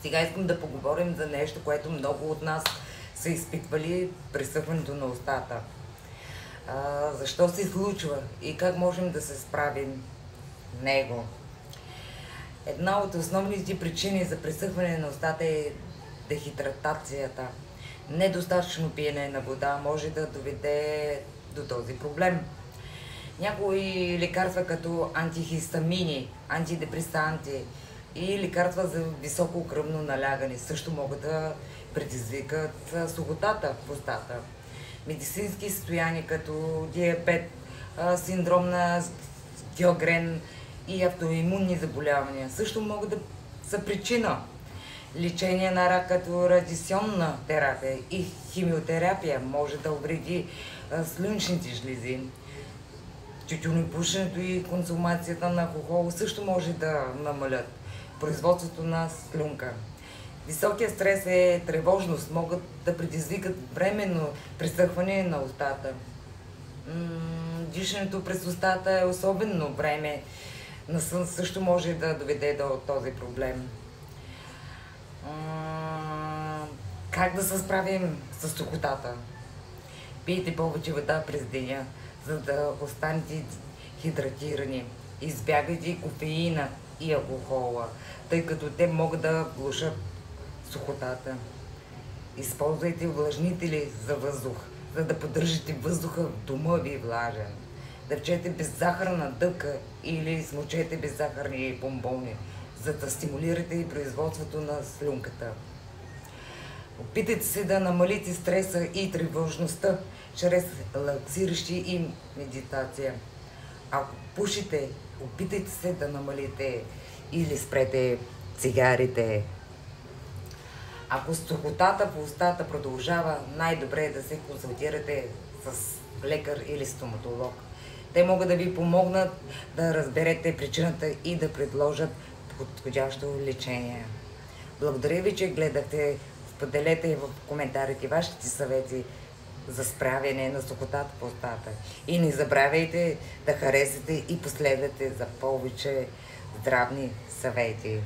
Сега искам да поговорим за нещо, което много от нас са изпитвали пресъхването на устата. Защо се случва и как можем да се справим с него? Една от основните причини за пресъхване на устата е дехидратацията. Недостатъчно пиене на вода може да доведе до този проблем. Някои лекарства като антихистамини, антидепресанти и лекарства за високо кръвно налягане също могат да предизвикат сухотата в устата. Медицински състояния като диабет, синдром на Сьогрен и автоимунни заболявания също могат да са причина. Лечение на рак като радиационна терапия и химиотерапия може да увреди слънчните жлези. Тютюнопушенето и консумацията на алкохол също може да намалят производството на слюнка. Високия стрес и тревожност могат да предизвикат временно пресъхване на устата. Дишането през устата е особено време на сън също може да доведе до този проблем. Как да се справим с сухотата? Пийте повече вода през деня, за да останете хидратирани. Избягайте кофеина и алкохола, тъй като те могат да влошат сухотата. Използвайте увлажнители за въздух, за да поддържате въздуха в дома ви влажен. Дъвчете беззахарна дъвка или смочете беззахарни бомбони, за да стимулирате и производството на слюнката. Опитайте се да намалите стреса и тревожността чрез релаксиращи и медитация. Ако пушите, опитайте се да намалите или спрете цигарите. Ако сухотата по устата продължава, най-добре е да се консултирате с лекар или стоматолог. Те могат да ви помогнат да разберете причината и да предложат подходящо лечение. Благодаря ви, че гледахте. Споделете в коментарите вашите съвети за справяне на сухотата по устата. И не забравяйте да харесате и последвате за повече здравни съвети.